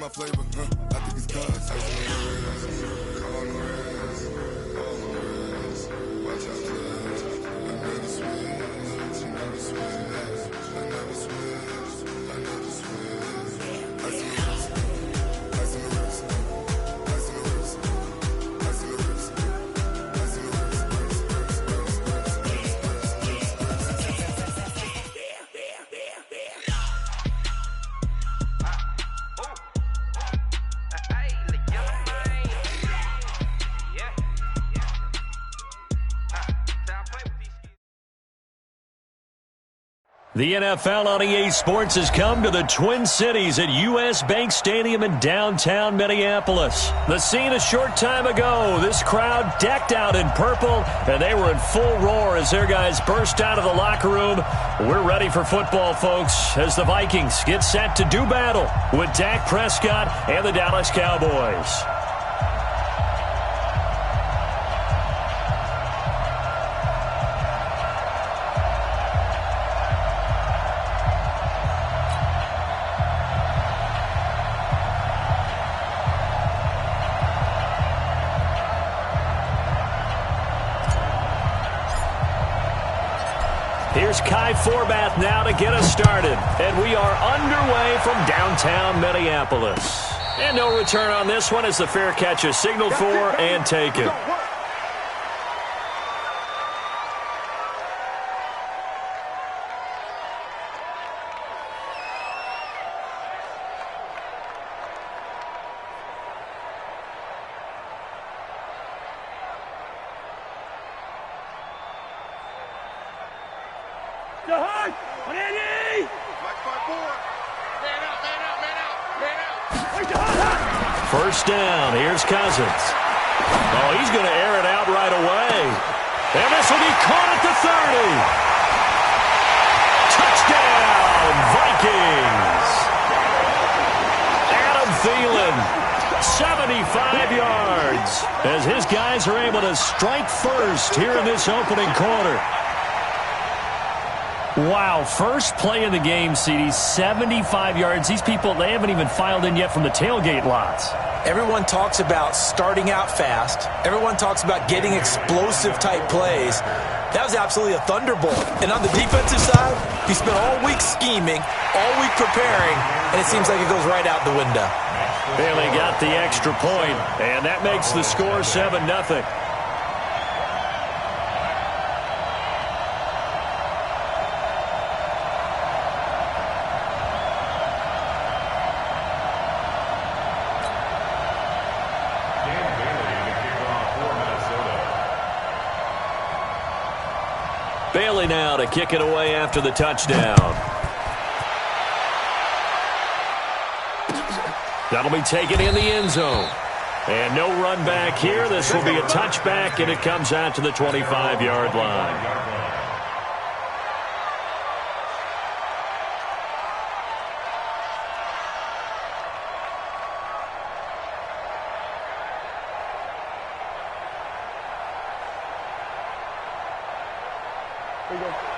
my flavor, I think it's cause. Watch out, I never switch, never switch, I never switch, I never switch. Ice in the wrist, ice in the wrist, ice in the wrist, ice in the wrist, ice in the wrist, The NFL on EA Sports has come to the Twin Cities at U.S. Bank Stadium in downtown Minneapolis. The scene a short time ago, this crowd decked out in purple, and they were in full roar as their guys burst out of the locker room. We're ready for football, folks, as the Vikings get set to do battle with Dak Prescott and the Dallas Cowboys. Here's Kai Forbath now to get us started. And we are underway from downtown Minneapolis. And no return on this one as the fair catch is signaled for and taken. First down. Here's Cousins. Oh, he's going to air it out right away. And this will be caught at the 30. Touchdown, Vikings. Adam Thielen, 75 yards, as his guys are able to strike first here in this opening quarter. Wow, first play of the game, CD, 75 yards. These people, they haven't even filed in yet from the tailgate lots. Everyone talks about starting out fast. Everyone talks about getting explosive-type plays. That was absolutely a thunderbolt. And on the defensive side, he spent all week scheming, all week preparing, and it seems like it goes right out the window. Bailey got the extra point, and that makes the score 7-0. Bailey now to kick it away after the touchdown. That'll be taken in the end zone. And no run back here. This will be a touchback, and it comes out to the 25-yard line.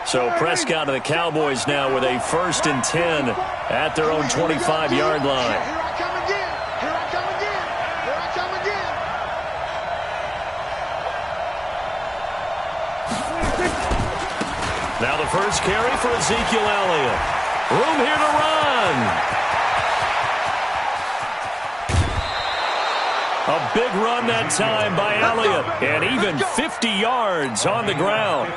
So Prescott and the Cowboys now with a 1st and 10 at their own 25-yard line. Here I come again. Here I come again. Here I come again. Now the first carry for Ezekiel Elliott. Room here to run. A big run that time by Elliott, and even 50 yards on the ground.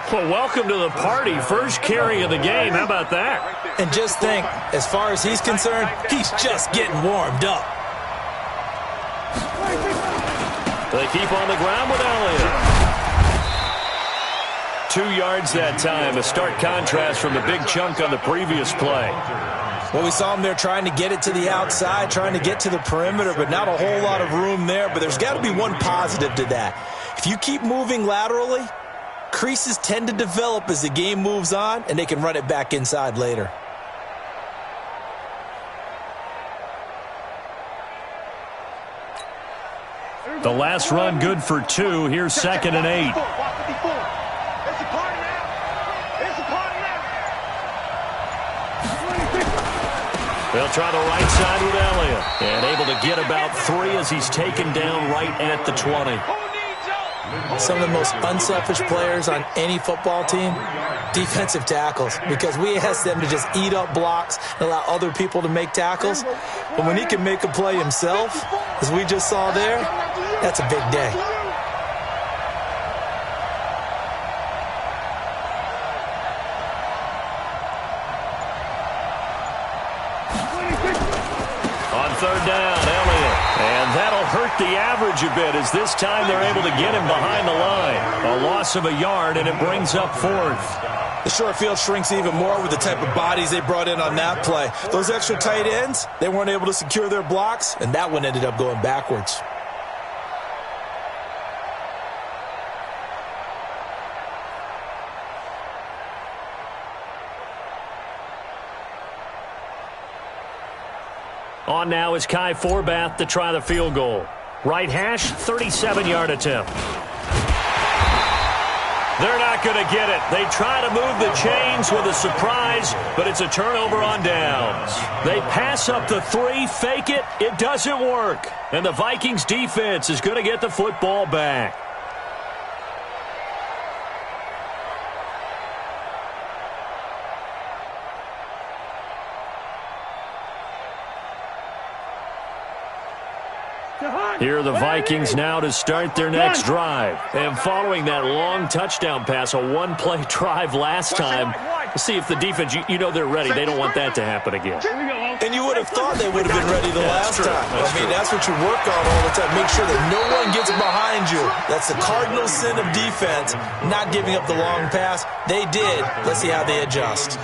Well, welcome to the party. First carry of the game. How about that? And just think, as far as he's concerned, he's just getting warmed up. They keep on the ground with Elliott. 2 yards that time. A stark contrast from the big chunk on the previous play. Well, we saw him there trying to get it to the outside, trying to get to the perimeter, but not a whole lot of room there. But there's got to be one positive to that. If you keep moving laterally, creases tend to develop as the game moves on, and they can run it back inside later. The last run good for 2. Here's 2nd and 8. They'll try the right side with Elliott. And able to get about 3 as he's taken down right at the 20. Some of the most unselfish players on any football team, defensive tackles, because we ask them to just eat up blocks and allow other people to make tackles. But when he can make a play himself, as we just saw there, that's a big day. On third down, Elliott. And that'll hurt the average a bit as this time they're able to get him behind the line. A loss of a yard, and it brings up 4th. The short field shrinks even more with the type of bodies they brought in on that play. Those extra tight ends, they weren't able to secure their blocks, and that one ended up going backwards. On now is Kai Forbath to try the field goal. Right hash, 37-yard attempt. They're not going to get it. They try to move the chains with a surprise, but it's a turnover on downs. They pass up the 3, fake it. It doesn't work. And the Vikings defense is going to get the football back. Here are the Vikings now to start their next drive. And following that long touchdown pass, a one-play drive last time, we'll see if the defense, you know they're ready. They don't want that to happen again. And you would have thought they would have been ready the last time. That's what you work on all the time. Make sure that no one gets behind you. That's the cardinal sin of defense, not giving up the long pass. They did. Let's see how they adjust.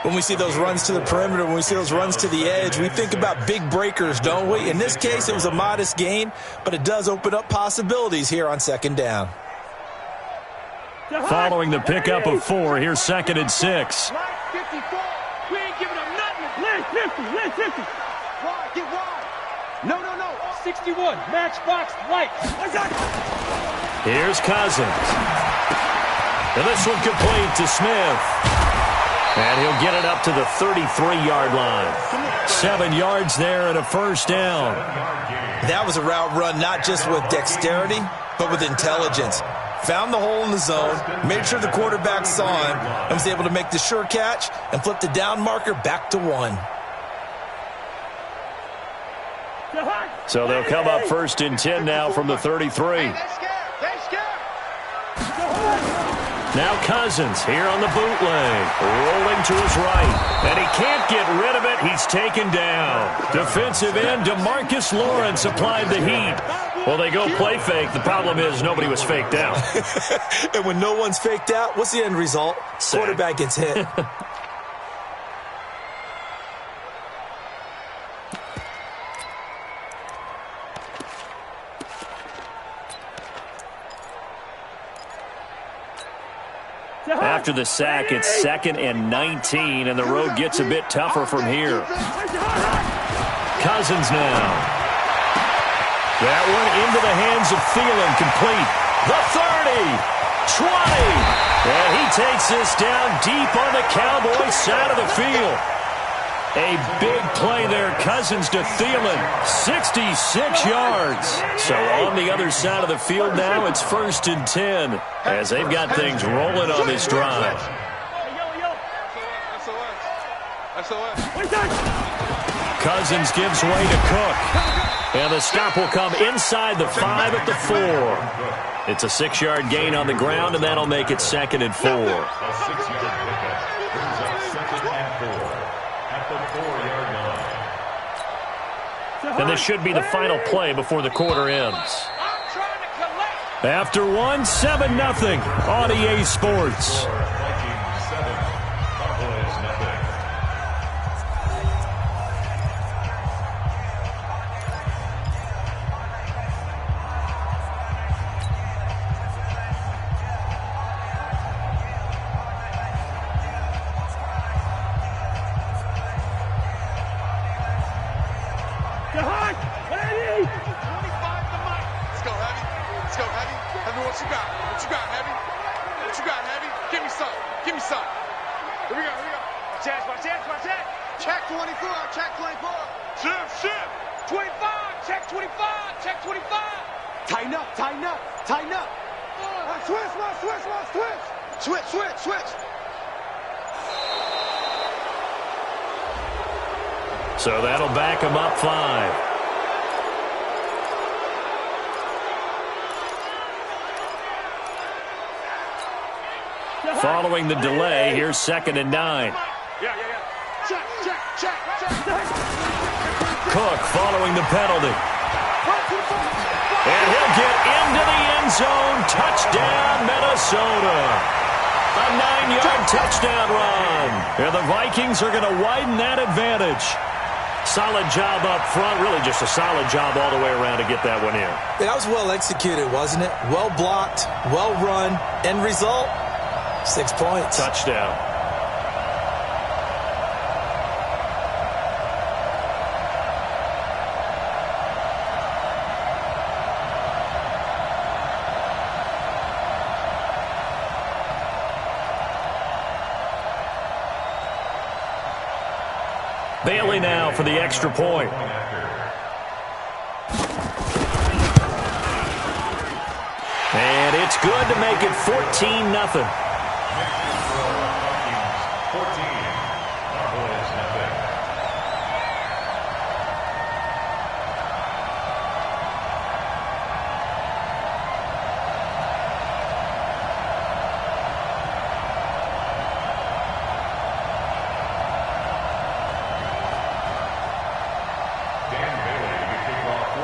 When we see those runs to the perimeter, when we see those runs to the edge, we think about big breakers, don't we? In this case, it was a modest gain, but it does open up possibilities here on second down. Following the pickup of 4, here's 2nd and 6. We ain't giving up nothing. Land 50. Wide, get wide. No. 61, matchbox, right. Here's Cousins. And this one complete to Smith. And he'll get it up to the 33-yard line. 7 yards there and a first down. That was a route run not just with dexterity, but with intelligence. Found the hole in the zone, made sure the quarterback saw him, and was able to make the sure catch and flip the down marker back to 1. So they'll come up 1st and 10 now from the 33. Now Cousins here on the bootleg, rolling to his right, and he can't get rid of it. He's taken down. Defensive end DeMarcus Lawrence applied the heat. Well, they go play fake. The problem is nobody was faked out. And when no one's faked out, what's the end result? Sack. Quarterback gets hit. After the sack, it's 2nd and 19, and the road gets a bit tougher from here. Cousins now. That one into the hands of Thielen, complete. The 30, 20, and he takes this down deep on the Cowboys side of the field. A big play there, Cousins to Thielen, 66 yards. So on the other side of the field now, it's 1st and 10, as they've got things rolling on this drive. Cousins gives way to Cook, and the stop will come inside the 5 at the 4. It's a 6-yard gain on the ground, and that'll make it 2nd and 4. And this should be the final play before the quarter ends. After 1, 7-0 on EA Sports. Watch that. Check 24. Check 24. Shift. 25. Check 25. Check 25. Tighten up. Tighten up. Tighten up. Switch. So that'll back him up 5. Following the delay, here's 2nd and 9. Check. Cook following the penalty. And he'll get into the end zone. Touchdown, Minnesota. A 9-yard touchdown run. And the Vikings are going to widen that advantage. Solid job up front. Really just a solid job all the way around to get that one in. That was well executed, wasn't it? Well blocked, well run. End result, 6 points. Touchdown. Bailey now for the extra point. And it's good to make it 14-0.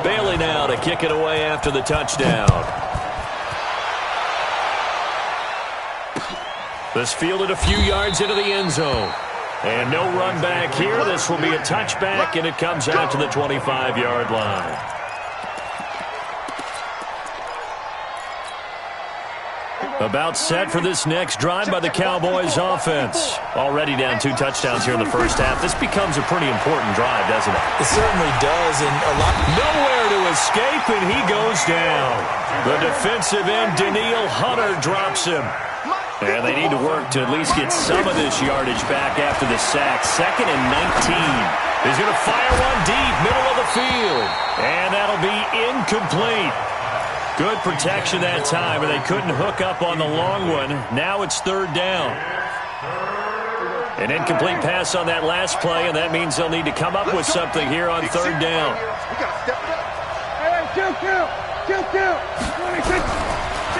Bailey now to kick it away after the touchdown. This fielded a few yards into the end zone. And no run back here. This will be a touchback, and it comes out to the 25-yard line. About set for this next drive by the Cowboys offense. Already down 2 touchdowns here in the first half. This becomes a pretty important drive, doesn't it? It certainly does. And a lot. Nowhere to escape, and he goes down. The defensive end, Daniil Hunter, drops him. And they need to work to at least get some of this yardage back after the sack. 2nd and 19. He's going to fire one deep, middle of the field. And that'll be incomplete. Good protection that time, and they couldn't hook up on the long one. Now it's 3rd down. An incomplete pass on that last play, and that means they'll need to come up with something here on 3rd down.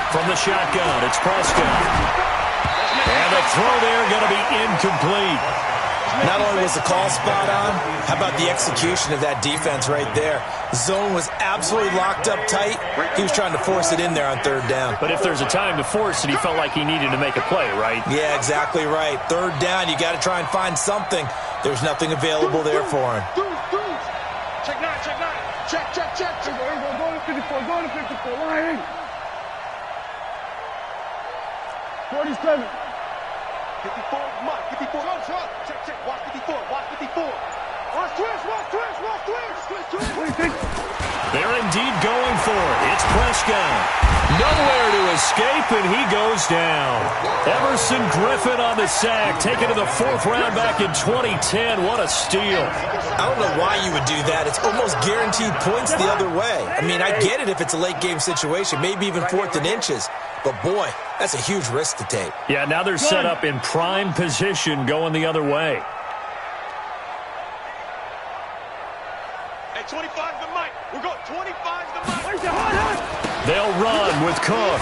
From the shotgun, it's Prescott. And the throw there going to be incomplete. Not only was the call spot on, how about the execution of that defense right there? Zone was absolutely locked up tight. He was trying to force it in there on 3rd down. But if there's a time to force it, he felt like he needed to make a play, right? Yeah, exactly right. 3rd down, you got to try and find something. There's nothing available there for him. Check 9. Check. Go to 54. Line. 47. 54, Mike, 54. Check. Watch 54. Watch twist. They're indeed going for it. It's Prescott. Nowhere to escape, and he goes down. Everson Griffin on the sack, taken to the 4th round back in 2010. What a steal. I don't know why you would do that. It's almost guaranteed points the other way. I mean, I get it if it's a late-game situation, maybe even 4th and inches. But, boy, that's a huge risk to take. Yeah, now they're set up in prime position going the other way. Hey, 25's the mic. We're going 25's the mic. They'll run with Cook.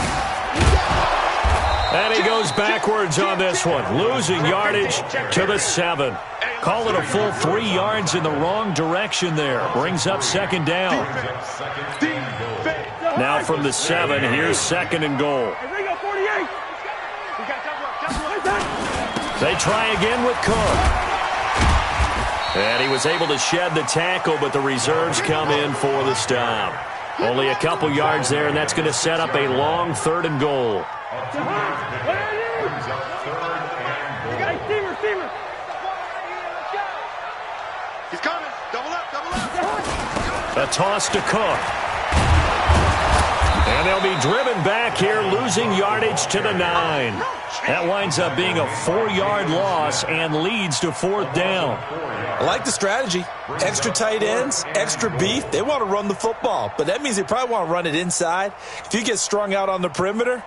And he goes backwards on this one, losing yardage to the 7. Call it a full 3 yards in the wrong direction there. Brings up 2nd down. Now from the 7, here's 2nd and goal. They try again with Cook. And he was able to shed the tackle, but the reserves come in for the stop. Only a couple yards there, and that's going to set up a long 3rd and goal. He's coming. Double up. A toss to Cook. And they'll be driven back here, losing yardage to the 9. That winds up being a 4-yard loss and leads to 4th down. I like the strategy. Extra tight ends, extra beef. They want to run the football, but that means they probably want to run it inside. If you get strung out on the perimeter,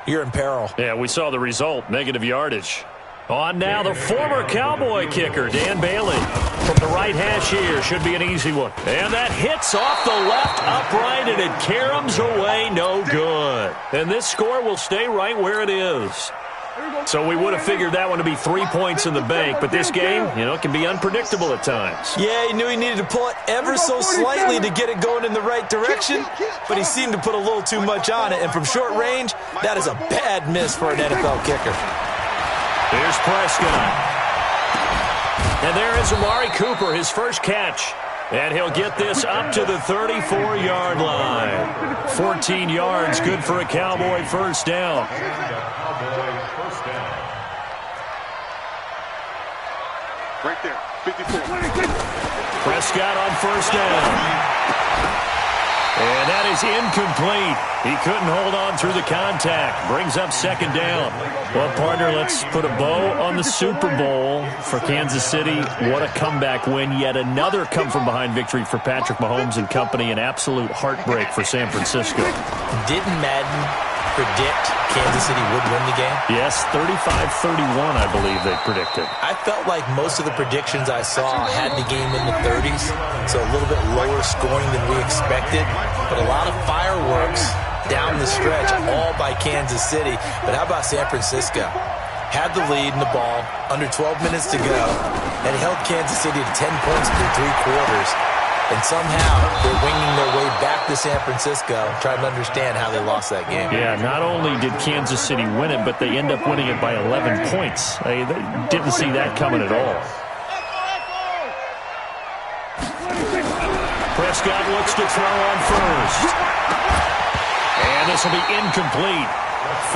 you're in peril. Yeah, we saw the result, negative yardage. On now, the former Cowboy kicker, Dan Bailey. From the right hash here, should be an easy one. And that hits off the left upright, and it caroms away, no good. And this score will stay right where it is. So we would have figured that one to be 3 points in the bank, but this game, it can be unpredictable at times. Yeah, he knew he needed to pull it ever so slightly to get it going in the right direction, but he seemed to put a little too much on it, and from short range, that is a bad miss for an NFL kicker. Here's Prescott. And there is Amari Cooper, his first catch. And he'll get this up to the 34-yard line. 14 yards, good for a Cowboy first down. Right there, 54. Prescott on first down. And that is incomplete. He couldn't hold on through the contact. Brings up second down. Well, partner, let's put a bow on the Super Bowl for Kansas City. What a comeback win. Yet another come-from-behind victory for Patrick Mahomes and company. An absolute heartbreak for San Francisco. Didn't Madden predict Kansas City would win the game? Yes, 35-31, I believe they predicted. I felt like most of the predictions I saw had the game in the 30s, so a little bit lower scoring than we expected, but a lot of fireworks down the stretch, all by Kansas City. But how about San Francisco? Had the lead in the ball, under 12 minutes to go, and held Kansas City to 10 points through 3 quarters. And somehow they're winging their way back to San Francisco, trying to understand how they lost that game. Yeah, not only did Kansas City win it, but they end up winning it by 11 points. They didn't see that coming at all. Prescott looks to throw on first. And this will be incomplete.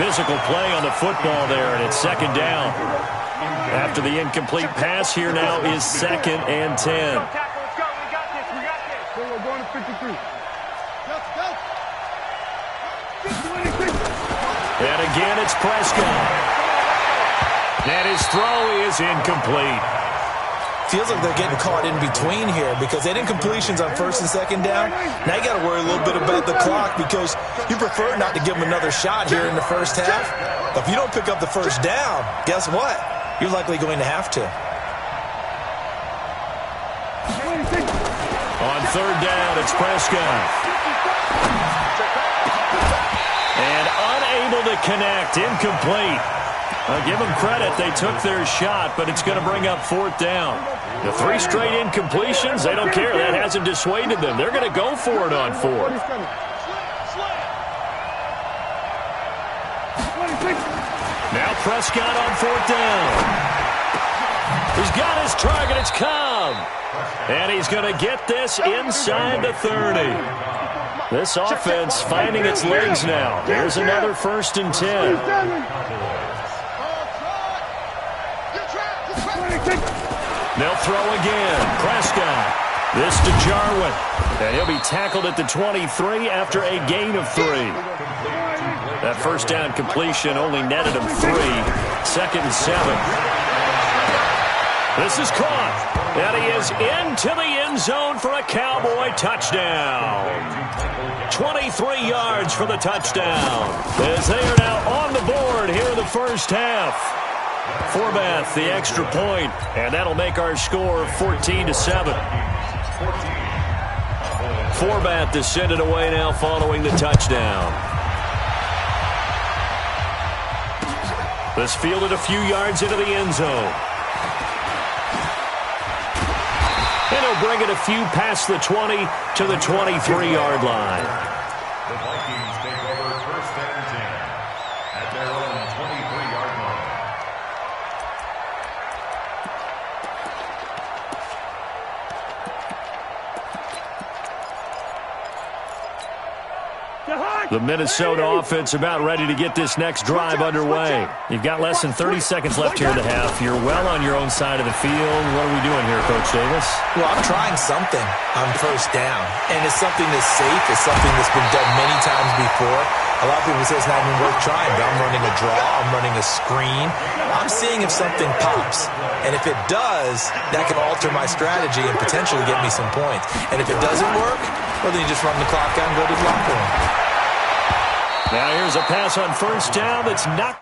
Physical play on the football there, and it's second down. After the incomplete pass, here now is 2nd and 10. And again, it's Prescott. And his throw is incomplete. Feels like they're getting caught in between here because they did incompletions on first and second down. Now you got to worry a little bit about the clock because you prefer not to give them another shot here in the first half. But if you don't pick up the first down, guess what? You're likely going to have to. On third down, it's Prescott. And unable to connect, incomplete. I'll give them credit. They took their shot, but it's going to bring up 4th down. The 3 straight incompletions, they don't care. That hasn't dissuaded them. They're going to go for it on 4th. Now Prescott on 4th down. He's got his target. It's Cobb. And he's going to get this inside the 30. This offense finding its legs now. There's another 1st and 10. They'll throw again. Prescott. This to Jarwin. And he'll be tackled at the 23 after a gain of 3. That first down completion only netted him 3. 2nd and 7. This is caught. And he is into the end zone for a Cowboy touchdown. 23 yards for the touchdown. As they are now on the board here in the first half. Forbath, the extra point, and that'll make our score 14-7. Forbath to send it away now following the touchdown. This fielded a few yards into the end zone. And he'll bring it a few past the 20 to the 23-yard line. The Vikings take over 1st and 10 at their own 23-yard line. The Minnesota offense about ready to get this next drive underway. You've got less than 30 seconds left here in the half. You're well on your own side of the field. What are we doing here, Coach Davis? Well, I'm trying something on first down, and it's something that's safe. It's something that's been done many times before. A lot of people say it's not even worth trying, but I'm running a draw, I'm running a screen. I'm seeing if something pops. And if it does, that can alter my strategy and potentially get me some points. And if it doesn't work, well, then you just run the clock out and go to the locker room. Now here's a pass on first down that's not